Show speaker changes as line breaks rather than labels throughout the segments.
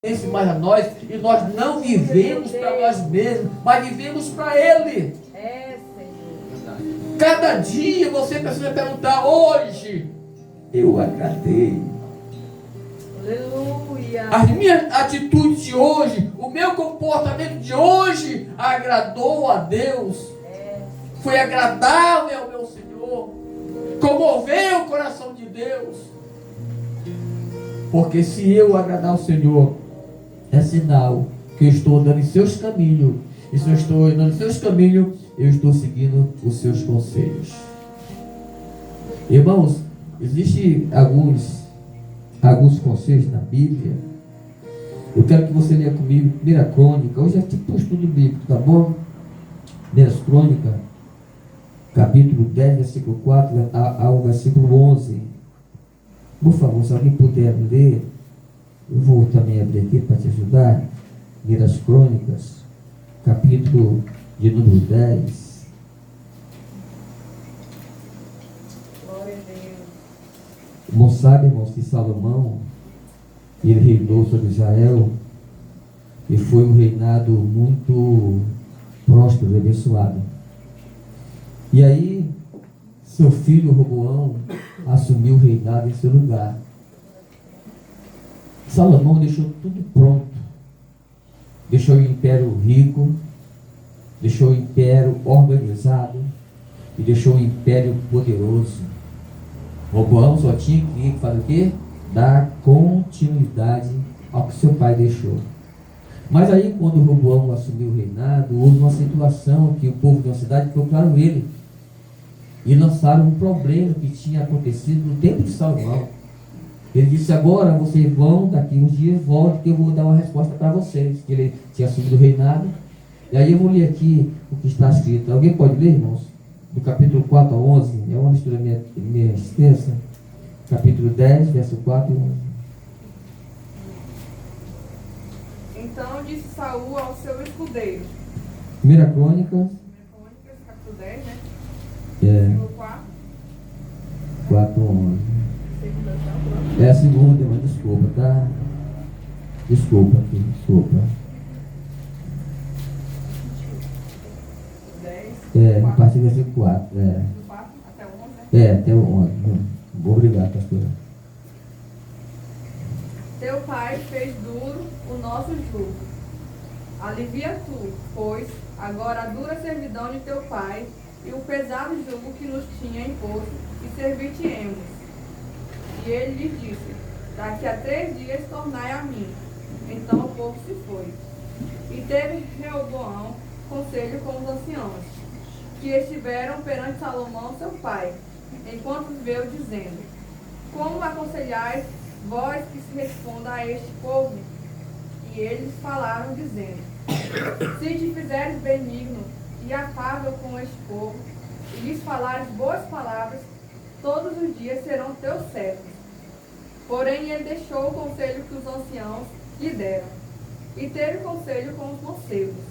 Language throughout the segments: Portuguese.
mais a nós, e nós não vivemos para nós mesmos, mas vivemos para Ele.
Senhor.
Cada dia você precisa perguntar: hoje eu agradei.
Aleluia.
As minhas atitudes de hoje, o meu comportamento de hoje agradou a Deus. Foi agradável ao meu Senhor. Comoveu o coração de Deus. Porque se eu agradar ao Senhor, é sinal que eu estou andando em seus caminhos. E se eu estou andando em seus caminhos, eu estou seguindo os seus conselhos. Irmãos, existem alguns conselhos na Bíblia. Eu quero que você leia comigo 1 Crônica. Hoje é tipo um estudo bíblico, tá bom? 1 Crônica, capítulo 10, versículo 4 ao versículo 11. Por favor, se alguém puder ler, eu vou também abrir aqui para te ajudar. 1 Crônicas, capítulo de número 10.
Glória a Deus.
Irmão, sabe, irmãos, que Salomão, ele reinou sobre Israel, e foi um reinado muito próspero e abençoado. E aí, seu filho Roboão assumiu o reinado em seu lugar. Salomão deixou tudo pronto. Deixou o império rico, deixou o império organizado e deixou o império poderoso. Roboão só tinha que fazer o quê? Dar continuidade ao que seu pai deixou. Mas aí, quando Roboão assumiu o reinado, houve uma situação que o povo da cidade procuraram ele e lançaram um problema que tinha acontecido no tempo de Salomão. Ele disse: agora vocês vão, daqui uns dias, voltem que eu vou dar uma resposta para vocês. Que ele tinha assumido o reinado. E aí eu vou ler aqui o que está escrito. Alguém pode ler, irmãos? Do capítulo 4 ao 11. É uma leitura meia extensa. Capítulo 10, verso 4 e 11.
Então disse Saul ao seu escudeiro.
1 Crônicas,
Capítulo 10, né?
é,
Versículo 4.
4 a 11.
Segunda ação.
É a segunda, mas desculpa, tá? Desculpa aqui, desculpa.
10.
A partir do versículo 4.
Do 4 até o 11, né?
Até o 11. Obrigado, pastor.
Teu pai fez duro o nosso jugo. Alivia tu, pois, agora a dura servidão de teu pai e o pesado jugo que nos tinha imposto, e servir-te-emos. E ele lhe disse: daqui a 3 dias tornai a mim. Então o povo se foi. E teve Reoboão conselho com os anciãos, que estiveram perante Salomão seu pai, enquanto veio dizendo: como aconselhais vós que se responda a este povo? E eles falaram, dizendo: se te fizeres benigno e afável com este povo, e lhes falares boas palavras, todos os dias serão teus servos. Porém ele deixou o conselho que os anciãos lhe deram, e teve conselho com os mancebos,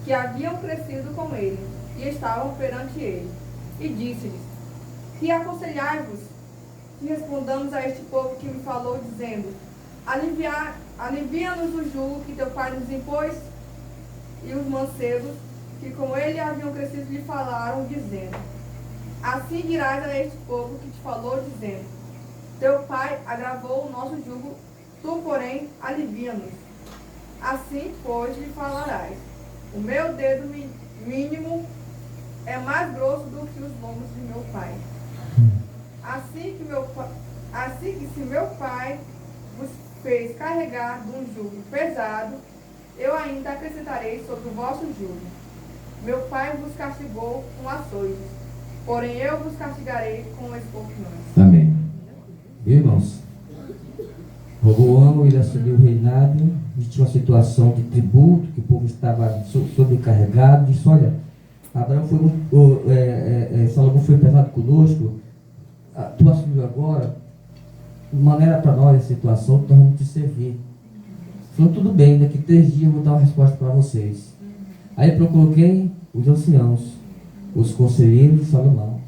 que haviam crescido com ele, e estavam perante ele, e disse-lhes: que aconselhai-vos que respondamos a este povo que me falou, dizendo: alivia-nos o jugo que teu pai nos impôs? E os mancebos, que com ele haviam crescido, lhe falaram, dizendo: assim dirás a este povo que te falou, dizendo: teu pai agravou o nosso jugo, tu, porém, alivia-nos. Assim, pois, lhe falarás: o meu dedo mínimo é mais grosso do que os lombos de meu pai. Assim que se meu pai vos fez carregar de um jugo pesado, eu ainda acrescentarei sobre o vosso jugo. Meu pai vos castigou com açoites, porém eu vos castigarei com escorpiões.
Amém. Irmãos, Roboão, ele assumiu o reinado, existia uma situação de tributo, que o povo estava sobrecarregado, disse: olha, Abraão foi Salomão foi pesado conosco, tu assumiu agora, maneira para nós a situação, nós vamos te servir. Falou: tudo bem, daqui 3 dias eu vou dar uma resposta para vocês. Aí procurou quem? Os anciãos, os conselheiros de Salomão.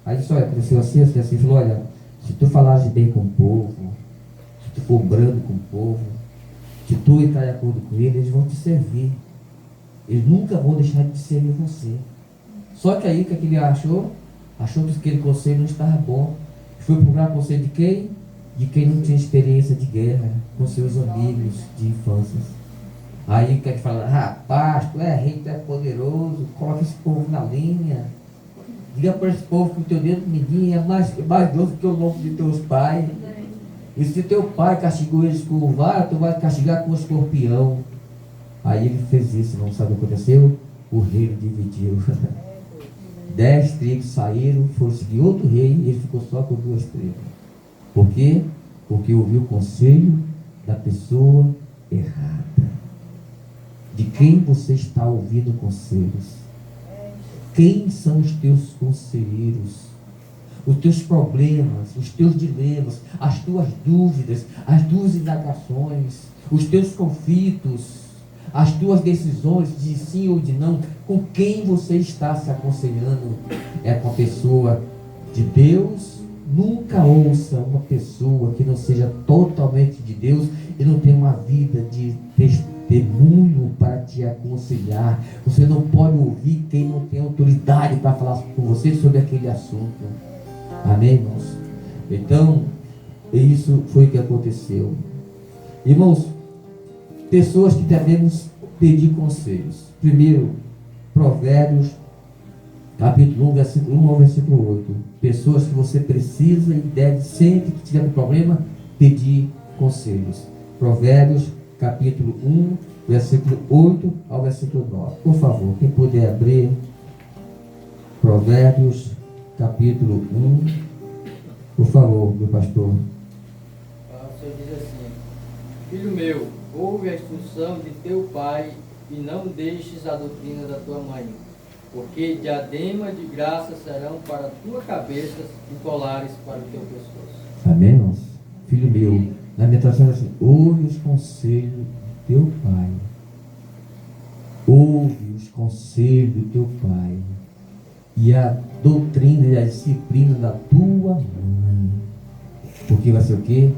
Aí disse: olha, aconteceu assim, falou: olha, se tu falares bem com o povo, se tu for brando com o povo, Se tu entrar de acordo com eles, eles vão te servir. Eles nunca vão deixar de servir você. Só que aí o que ele achou? Achou que aquele conselho não estava bom. Foi procurar conselho de quem? De quem não tinha experiência de guerra com seus amigos de infância. Aí quer falar, rapaz, tu é rei, tu é poderoso, coloca esse povo na linha. Diga para esse povo que o teu dedo mindinho é mais doce que o lombo de teus pais. E se teu pai castigou eles com o vara, tu vai castigar com o escorpião. Aí ele fez isso, não sabe o que aconteceu? O reino dividiu. 10 tribos saíram, foram seguir outro rei e ele ficou só com 2 tribos. Por quê? Porque ouviu o conselho da pessoa errada. De quem você está ouvindo conselhos? Quem são os teus conselheiros? Os teus problemas, os teus dilemas, as tuas dúvidas, as tuas indagações, os teus conflitos, as tuas decisões de sim ou de não, com quem você está se aconselhando? É com a pessoa de Deus? Nunca ouça uma pessoa que não seja totalmente de Deus e não tenha uma vida de testemunho para te aconselhar. Você não pode ouvir quem não tem autoridade para falar com você sobre aquele assunto. Amém, irmãos? Então, isso foi o que aconteceu. Irmãos, pessoas que devemos pedir conselhos. Primeiro, Provérbios, capítulo 1, versículo 1 ao versículo 8. Pessoas que você precisa e deve, sempre que tiver um problema, pedir conselhos. Provérbios, capítulo 1, versículo 8 ao versículo 9. Por favor, quem puder abrir. Provérbios, capítulo 1. Por favor, meu pastor.
O Senhor diz assim: Filho meu, ouve a instrução de teu pai e não deixes a doutrina da tua mãe, porque diadema de graça serão para a tua cabeça e colares para o teu pescoço.
Amém, irmãos? Filho meu, na minha tradução é assim: ouve os conselhos do teu pai. Ouve os conselhos do teu pai e a doutrina e a disciplina da tua mãe, porque vai ser o quê?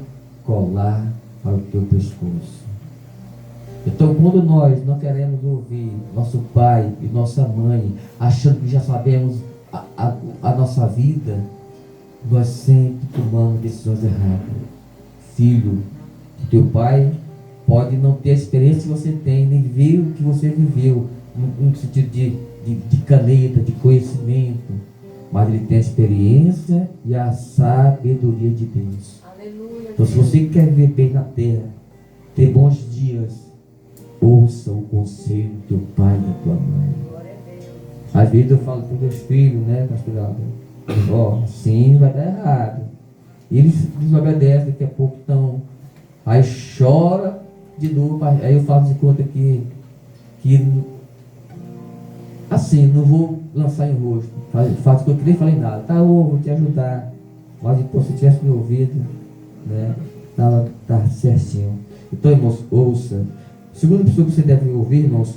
Colar para o teu pescoço. Então, quando nós não queremos ouvir nosso pai e nossa mãe, achando que já sabemos a nossa vida, nós sempre tomamos decisões erradas. Filho, teu pai pode não ter a experiência que você tem, nem viver o que você viveu, no sentido de caneta, de conhecimento, mas ele tem a experiência e a sabedoria de Deus.
Aleluia.
Então, se você quer viver bem na terra, ter bons dias, ouça o conselho do teu pai e da tua mãe. Às vezes eu falo para os meus filhos, né, pastor Aldo? Ó, sim, vai dar errado. E eles desobedecem, daqui a pouco estão. Aí chora de novo. Aí eu faço de conta que assim, não vou lançar em rosto. Faço que eu nem falei nada. Tá, eu vou te ajudar. Mas depois, se tivesse me ouvido, né, tá certinho. Então, irmãos, ouça. Segunda pessoa que você deve ouvir, irmãos,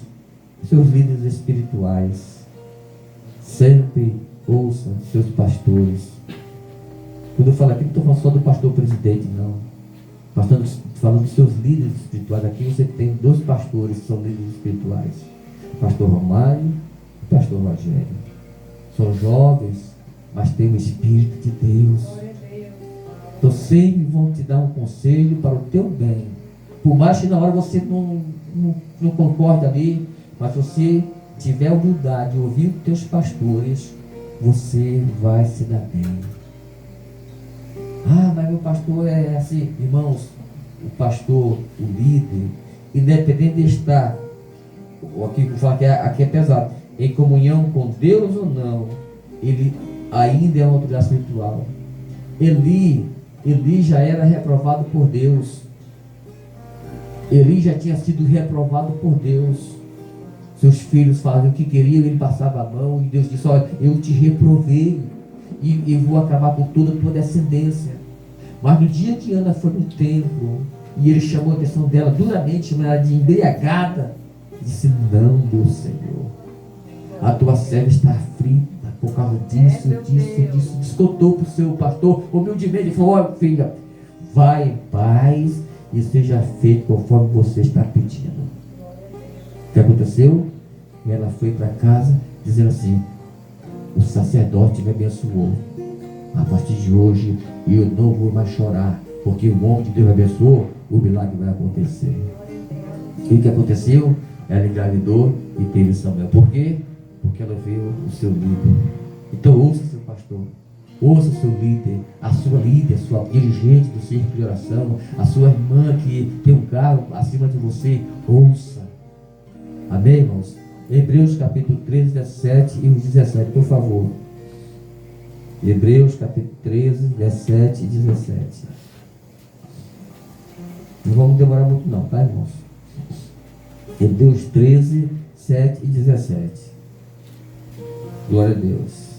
seus líderes espirituais. Sempre ouça seus pastores. Quando eu falo aqui, não estou falando só do pastor presidente, não. Falando dos seus líderes espirituais. Aqui você tem 2 pastores que são líderes espirituais: pastor Romário e pastor Rogério. São jovens, mas têm o Espírito de Deus. Então sempre vão te dar um conselho para o teu bem. Por mais que na hora você não concorde ali, mas você tiver a humildade de ouvir os teus pastores, você vai se dar bem. Ah, mas meu pastor é assim. Irmãos, o pastor, o líder, independente de estar, aqui é pesado, em comunhão com Deus ou não, ele ainda é uma autoridade espiritual. Eli já era reprovado por Deus. Eli já tinha sido reprovado por Deus. Seus filhos faziam o que queriam, ele passava a mão, e Deus disse: olha, eu te reprovei e vou acabar com toda a tua descendência. Mas no dia que Ana foi no templo e ele chamou a atenção dela duramente, chamou ela de embriagada, disse: não, meu Senhor, a tua serva está aflita por causa disso. Descontou para o seu pastor humildemente. Ele falou: olha, filha, vai em paz e seja feito conforme você está pedindo. O que aconteceu? Ela foi para casa dizendo assim: o sacerdote me abençoou. A partir de hoje eu não vou mais chorar, porque o homem de Deus me abençoou, o milagre vai acontecer. E o que aconteceu? Ela engravidou e teve Samuel. Por quê? Porque ela viu o seu líder. Então ouça seu pastor, ouça seu líder, a sua líder, a sua dirigente do círculo de oração, a sua irmã que tem um cargo acima de você, ouça. Amém, irmãos? Hebreus capítulo 13, 17 e 17, por favor. Hebreus capítulo 13, 17 e 17. Não vamos demorar muito não, tá, irmãos? Hebreus 13, 7 e 17. Glória a Deus.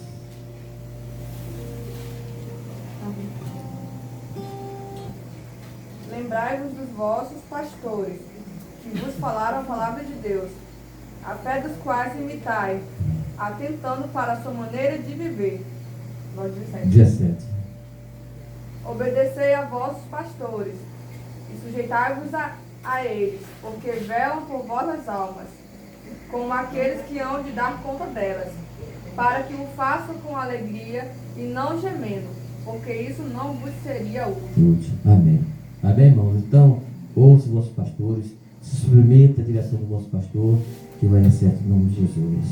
Lembrai-vos dos vossos pastores, que vos falaram a palavra de Deus, a fé dos quais imitai, atentando para a sua maneira de viver.
17.
Obedecei a vossos pastores, e sujeitai-vos a eles, porque velam por vossas almas, como aqueles que hão de dar conta delas, para que o façam com alegria e não gemendo, porque isso não vos seria útil.
Amém. Amém, irmãos? Então, ouça os vossos pastores, se submeta à direção do vosso pastor, que vai dar certo em nome de Jesus.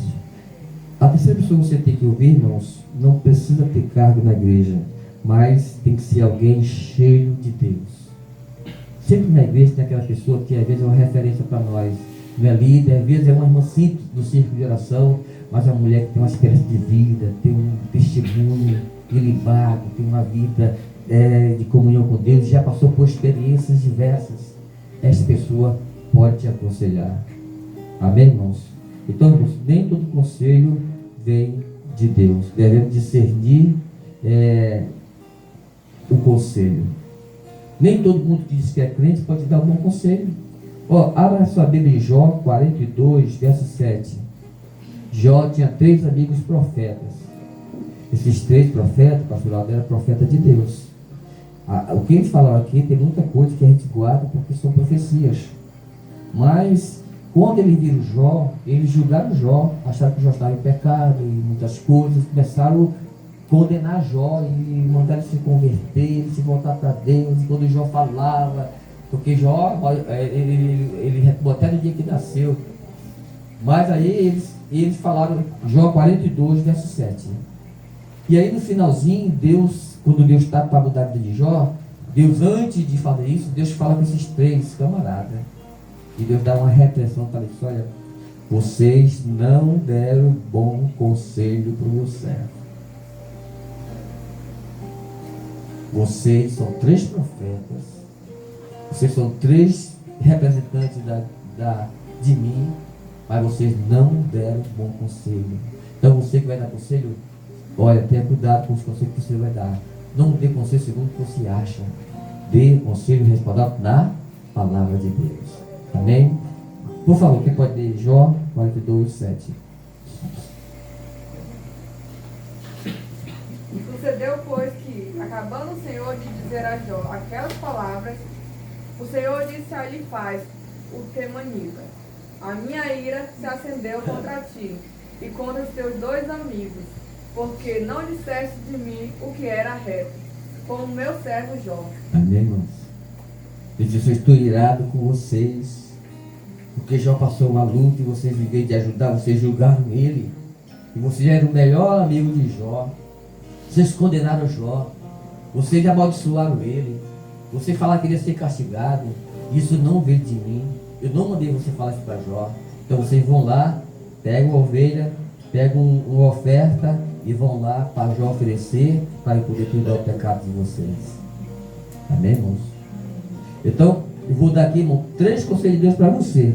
A terceira pessoa que você tem que ouvir, irmãos, não precisa ter cargo na igreja, mas tem que ser alguém cheio de Deus. Sempre na igreja tem aquela pessoa que às vezes é uma referência para nós, não é líder, às vezes é uma irmã simples do círculo de oração, mas é uma mulher que tem uma experiência de vida, tem um testemunho ilibado, tem uma vida de comunhão com Deus, já passou por experiências diversas. Essa pessoa pode te aconselhar. Amém, irmãos? Então, irmãos, nem todo conselho vem de Deus. Devemos discernir o conselho. Nem todo mundo que diz que é crente pode dar um bom conselho. Abra sua Bíblia em Jó 42, verso 7. Jó tinha 3 amigos profetas. Esses 3 profetas, pastor Aldo, era profeta de Deus. O que eles falaram aqui tem muita coisa que a gente guarda porque são profecias. Mas quando eles viram Jó, eles julgaram Jó, acharam que Jó estava em pecado e muitas coisas, começaram a condenar Jó e mandaram ele se converter, ele se voltar para Deus. E quando Jó falava, porque Jó, ele retomou até no dia que nasceu. Mas aí eles falaram, Jó 42, verso 7. E aí no finalzinho, Deus, quando Deus está para mudar a vida de Jó, Deus, antes de fazer isso, Deus fala com esses 3 camaradas. E Deus dá uma repreensão para eles: olha, vocês não deram bom conselho para o meu servo. Vocês são 3 profetas. Vocês são 3 representantes de mim, mas vocês não deram bom conselho. Então você que vai dar conselho, olha, tenha cuidado com os conselhos que você vai dar. Não dê conselho segundo o que você acha. Dê conselho respaldado na palavra de Deus. Amém? Por favor, quem pode ler Jó 42, 7.
Sucedeu, pois, que, acabando o Senhor de dizer a Jó aquelas palavras, o Senhor disse a Elifaz, o temanita: a minha ira se acendeu contra ti e contra os teus 2 amigos, porque não disseste de mim o que era reto, como meu servo Jó.
Amém, irmãos? Ele disse: eu estou irado com vocês, porque Jó passou uma luta e vocês, em vez de ajudar, vocês julgaram ele. E vocês já eram o melhor amigo de Jó. Vocês condenaram Jó. Vocês amaldiçoaram ele. Você falaram que ele ia ser castigado. Isso não veio de mim. Eu não mandei você falar isso para Jó. Então vocês vão lá, pegam uma ovelha, pegam uma oferta e vão lá para Jó oferecer, para ele poder perdoar o pecado de vocês. Amém, irmãos? Então, eu vou dar aqui, irmão, 3 conselhos de Deus para você.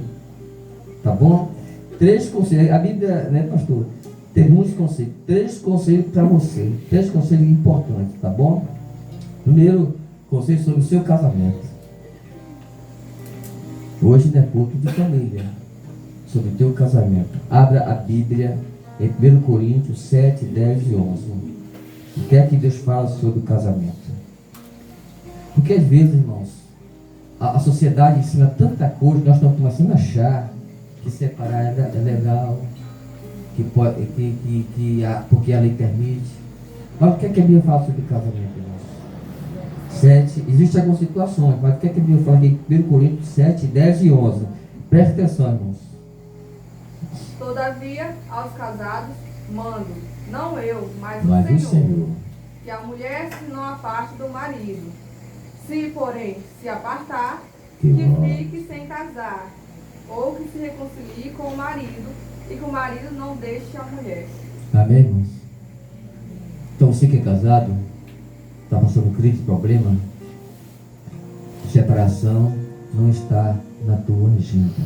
Tá bom? 3 conselhos. A Bíblia, né, pastor? Tem muitos conselhos. 3 conselhos para você. 3 conselhos importantes, tá bom? Primeiro conselho sobre o seu casamento. Hoje não é culto de família. Sobre o teu casamento. Abra a Bíblia em 1 Coríntios 7, 10 e 11. O que é que Deus fala sobre o casamento? Porque às vezes, irmãos, a sociedade ensina tanta coisa, nós estamos começando a achar que separar é legal, porque a lei permite. Mas o que é que a Bíblia fala sobre casamento, irmãos? 7, existem algumas situações, mas o que é que a Bíblia fala aqui? 1 Coríntios 7, 10 e 11. Preste atenção, irmãos.
Todavia, aos casados, mando, não eu, mas
Mas
o Senhor, que a mulher se não aparte do marido. Se, porém, se apartar, que fique sem casar, ou que se reconcilie com o marido, e que o marido não deixe a mulher.
Amém, irmãos? Então você que é casado, está passando crise, problema, separação não está na tua agenda.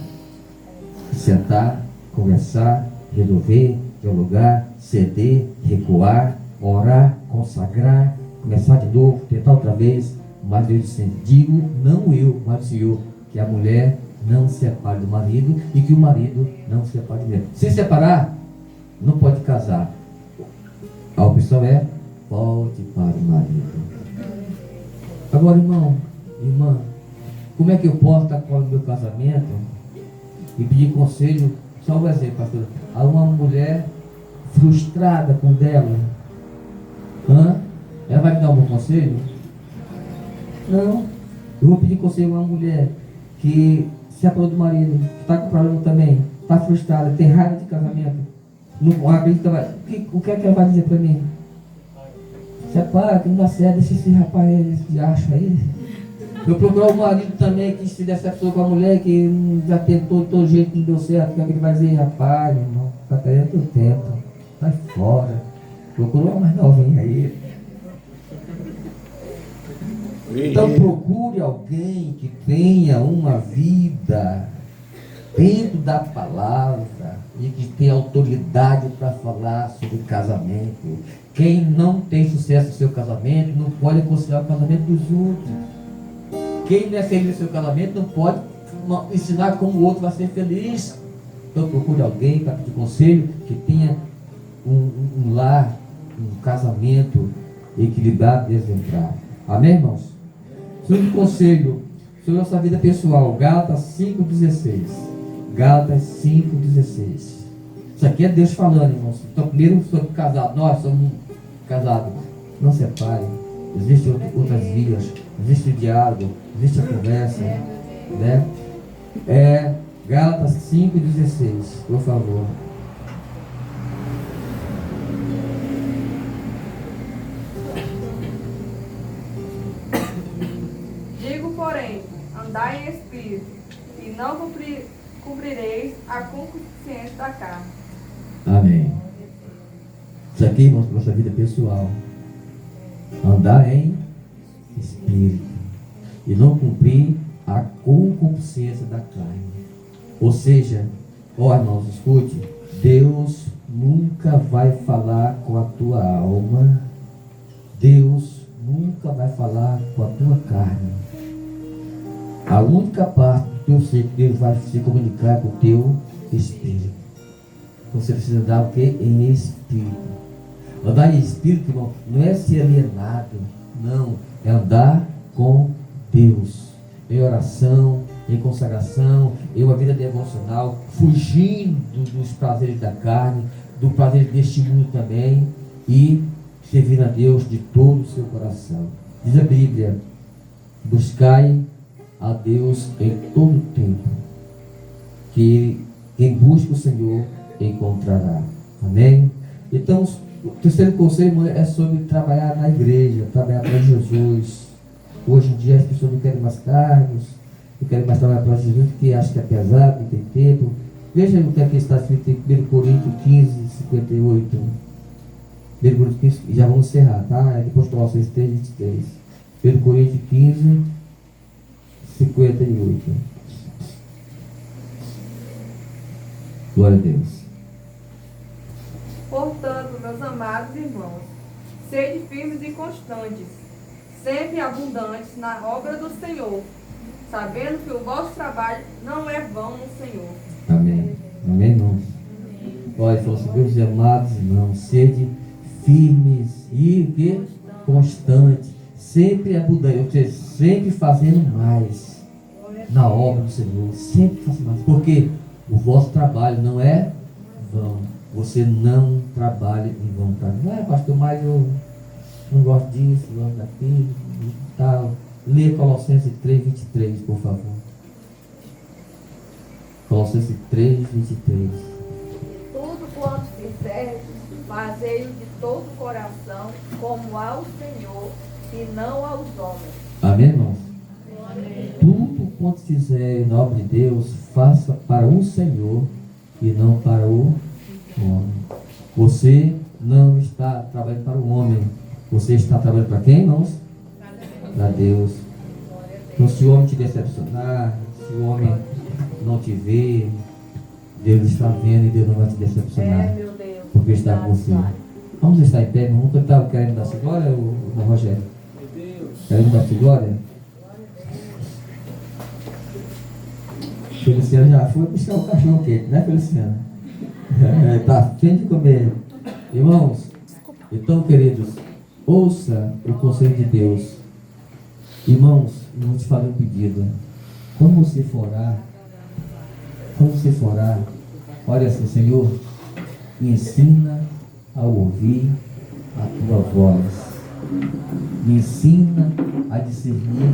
Sentar, conversar, resolver, dialogar, ceder, recuar, orar, consagrar, começar de novo, tentar outra vez. Mas Deus disse: digo, não eu, mas o Senhor, que a mulher não se separe do marido e que o marido não se separe da mulher. Se separar, não pode casar. A opção é: volte para o marido. Agora, irmão, irmã, como é que eu posso estar fora do meu casamento e pedir conselho? Só um exemplo, pastor. Há uma mulher frustrada com o dela. Ela vai me dar um bom conselho? Não. Eu vou pedir conselho a uma mulher que se separou do marido, que está com problema também, está frustrada, tem raiva de casamento. Não acredita, o que é que ela vai dizer para mim? Separa, que não dá certo, deixa esse rapaz, esse acho aí. Eu procurar o marido também que se decepcionou com a mulher, que já tentou de todo jeito, não deu certo. O que é que ele vai dizer? Rapaz, irmão, está perdendo teu tempo, vai fora. Procurou uma mais novinha aí. Então procure alguém que tenha uma vida dentro da palavra e que tenha autoridade para falar sobre casamento. Quem não tem sucesso no seu casamento não pode aconselhar o casamento dos outros. Quem não é feliz no seu casamento não pode ensinar como o outro vai ser feliz. Então procure alguém para pedir conselho que tenha um lar, um casamento equilibrado e exemplar. Amém, irmãos? Segundo conselho sobre a nossa vida pessoal, Gálatas 5,16. Gálatas 5,16. Isso aqui é Deus falando, irmãos. Então, primeiro sobre casado. Nós somos casados. Não separe. Existem outras vias. Existe o diálogo. Existe a conversa. Né? Gálatas 5,16. Por favor.
Porém, andai em espírito, e não cumprireis a concupiscência da carne.
Amém. Isso aqui, irmãos, para a nossa vida pessoal. Andar em espírito e não cumprir a concupiscência da carne. Ou seja, irmãos, escute, Deus nunca vai falar com a tua alma. Deus nunca vai falar com a tua carne. A única parte do teu ser que Deus vai se comunicar com o teu espírito. Você precisa andar o que? Em espírito. Andar em espírito, irmão, não é ser alienado. Não. É andar com Deus. Em oração, em consagração, em uma vida devocional, fugindo dos prazeres da carne, do prazer deste mundo também, e servir a Deus de todo o seu coração. Diz a Bíblia: buscai a Deus em todo o tempo, que quem busca o Senhor encontrará. Amém? Então, o terceiro conselho é sobre trabalhar na igreja, trabalhar para Jesus. Hoje em dia as pessoas não querem mais cargos, não querem mais trabalhar para Jesus, porque acham que é pesado, não tem tempo. Veja o que aqui está escrito em 1 Coríntios 15, 58. 1 Coríntios 15, já vamos encerrar, tá? É depois para vocês 3, 23. 1 Coríntios 15, 58. Glória a Deus.
Portanto, meus amados irmãos, sede firmes e constantes, sempre abundantes na obra do Senhor, sabendo que o vosso trabalho não é vão no Senhor.
Amém. Amém, irmãos? Olha, falou assim: meus amados irmãos, sede firmes e constantes, sempre abundante, ou seja, sempre fazendo mais. na obra do Senhor. Sempre faça mais. Porque o vosso trabalho não é vão. Você não trabalha em vão para mim. Não é, pastor, mas eu não gosto disso, não gosto daquilo e tal. Lê Colossenses 3:23, por favor. Colossenses 3:23.
Tudo quanto fizerdes, fazei-o de todo o coração, como ao Senhor e não aos homens.
Amém, irmãos? Tudo quanto fizer em nome de Deus, faça para o Senhor e não para o homem. Você não está trabalhando para o homem. Você está trabalhando para quem, irmãos? Para Deus. Então, se o homem te decepcionar, se o homem não te vê, Deus está vendo e Deus não vai te decepcionar.
Meu Deus.
Porque está com você. Vamos estar em pé, irmão. Vamos cantar o Querendo dar-se glória, o Rogério? Querendo dar-se glória? Feliciano já foi buscar o cachorro quente, né, Feliciano? Está afim de comer. Irmãos, então, queridos, ouça o conselho de Deus. Irmãos, eu vou te fazer um pedido. Quando você for orar, olha assim, Senhor, me ensina a ouvir a tua voz. Me ensina a discernir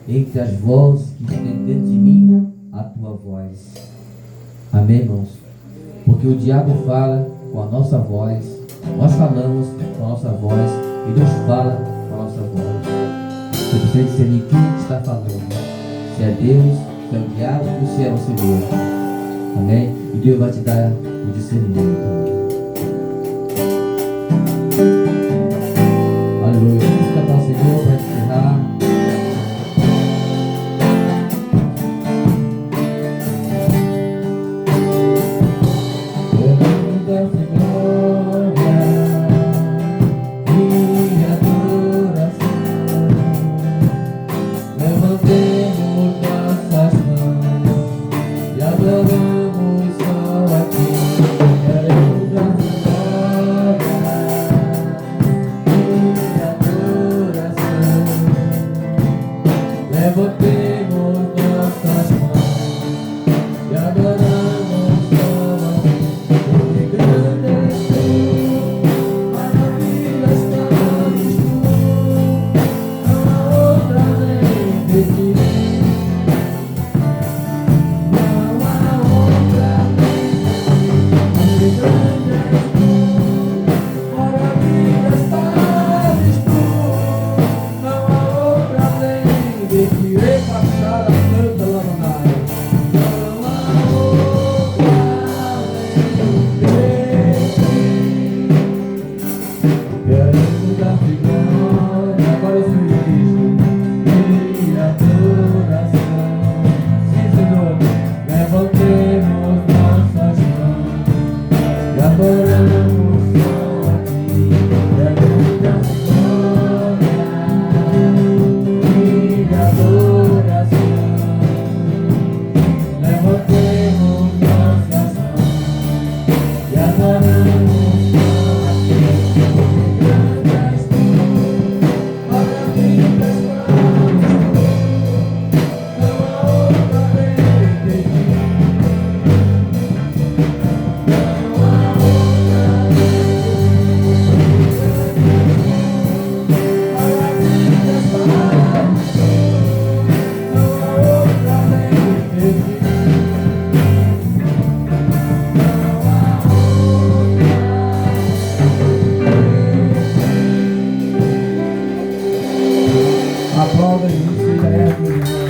entre as vozes que estão dentro de mim a tua voz. Amém, irmãos? Porque o diabo fala com a nossa voz, nós falamos com a nossa voz e Deus fala com a nossa voz. Você precisa discernir quem está falando. Se é Deus, se é o diabo ou se é você mesmo. Amém? E Deus vai te dar o discernimento. Aleluia. Vamos cantar o Senhor para encerrar. Aplauda isso, seja